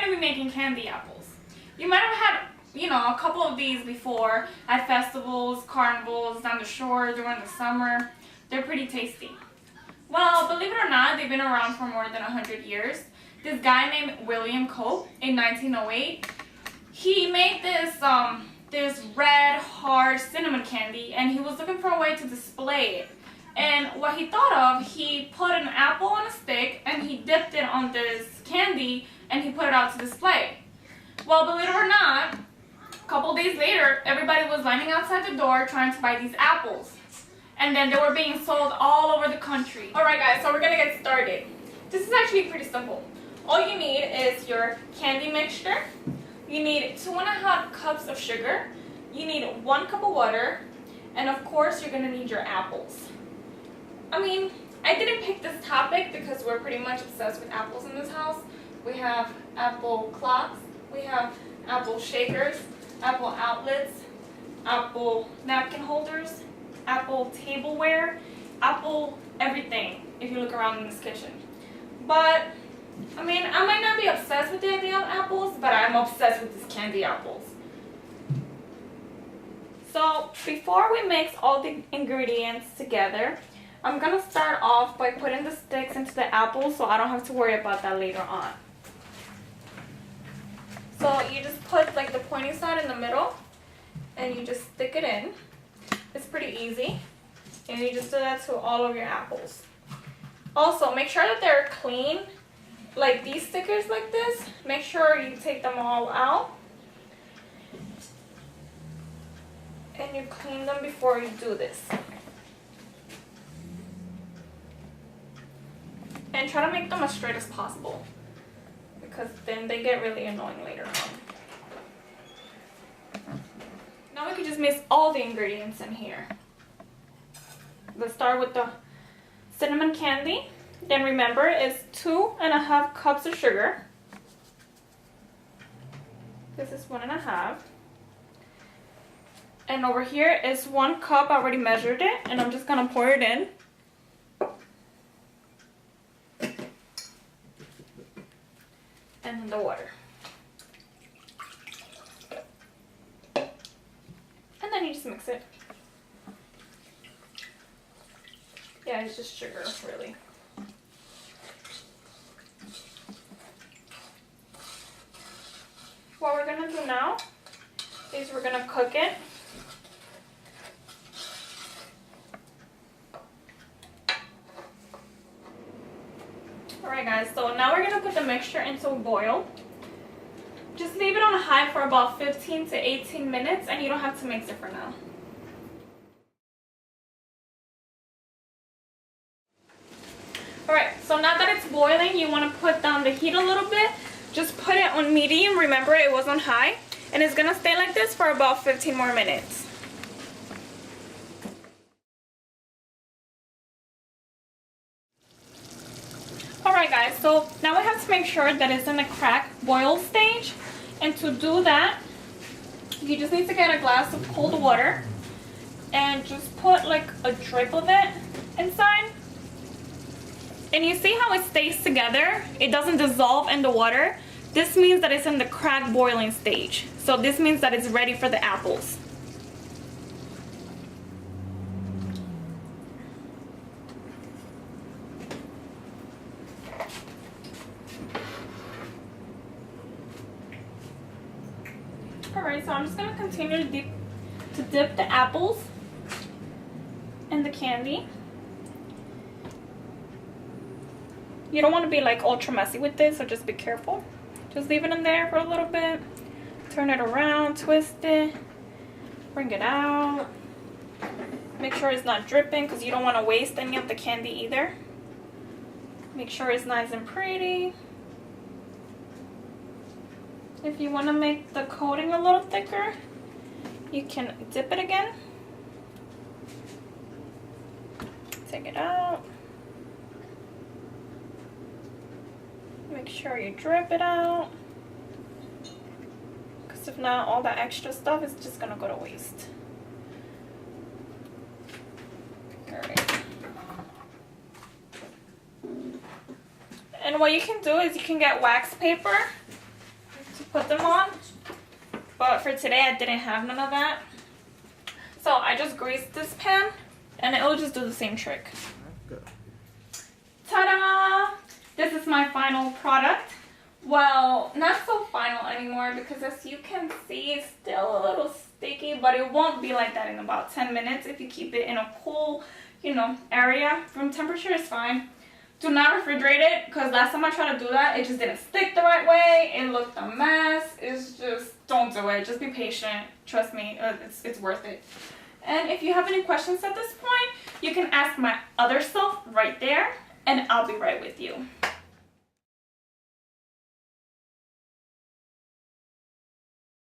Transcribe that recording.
going to be making candy apples. You might have had, you know, a couple of these before at festivals, carnivals, down the shore during the summer. They're pretty tasty. Well, believe it or not, they've been around for more than 100 years. This guy named William Cope in 1908, he made this red, hard cinnamon candy, and he was looking for a way to display it. And what he thought of, he put an apple on a stick and he dipped it on this candy and he put it out to display. Well, believe it or not, a couple days later, everybody was lining outside the door trying to buy these apples. And then they were being sold all over the country. Alright guys, so we're gonna get started. This is actually pretty simple. All you need is your candy mixture. You need 2.5 cups of sugar. You need 1 cup of water. And of course, you're gonna need your apples. I mean, I didn't pick this topic because we're pretty much obsessed with apples in this house. We have apple clocks, we have apple shakers, apple outlets, apple napkin holders, apple tableware, apple everything if you look around in this kitchen. But, I mean, I might not be obsessed with the idea of apples, but I'm obsessed with these candy apples. So, before we mix all the ingredients together, I'm going to start off by putting the sticks into the apples so I don't have to worry about that later on. So you just put like the pointy side in the middle and you just stick it in. It's pretty easy. And you just do that to all of your apples. Also, make sure that they're clean. Like these stickers like this, make sure you take them all out. And you clean them before you do this. And try to make them as straight as possible, because then they get really annoying later on. Now we can just mix all the ingredients in here. Let's start with the cinnamon candy. Then remember, it's 2.5 cups of sugar. This is 1.5. And over here is 1 cup. I already measured it, and I'm just gonna pour it in. And then the water. And then you just mix it. Yeah, it's just sugar, really. What we're gonna do now is we're gonna cook it. Alright guys, so now we're going to put the mixture into a boil. Just leave it on high for about 15 to 18 minutes and you don't have to mix it for now. Alright, so now that it's boiling, you want to put down the heat a little bit. Just put it on medium. Remember, it was on high. And it's going to stay like this for about 15 more minutes. Alright guys, so now we have to make sure that it's in the crack boil stage. And to do that, you just need to get a glass of cold water and just put like a drip of it inside. And you see how it stays together? It doesn't dissolve in the water. This means that it's in the crack boiling stage. So this means that it's ready for the apples. Alright, so I'm just going to continue to dip the apples in the candy. You don't want to be like ultra messy with this, so just be careful. Just leave it in there for a little bit. Turn it around, twist it, bring it out. Make sure it's not dripping because you don't want to waste any of the candy either. Make sure it's nice and pretty. If you want to make the coating a little thicker, you can dip it again. Take it out. Make sure you drip it out, because if not, all that extra stuff is just gonna go to waste. Alright. And what you can do is you can get wax paper to put them on. But for today, I didn't have none of that. So I just greased this pan and it will just do the same trick. Ta-da! This is my final product. Well, not so final anymore because as you can see, it's still a little sticky, but it won't be like that in about 10 minutes if you keep it in a cool, area. Room temperature is fine. Do not refrigerate it because last time I tried to do that, it just didn't stick the right way. It looked a mess. It's just, don't do it. Just be patient. Trust me, it's worth it. And if you have any questions at this point, you can ask my other self right there, and I'll be right with you.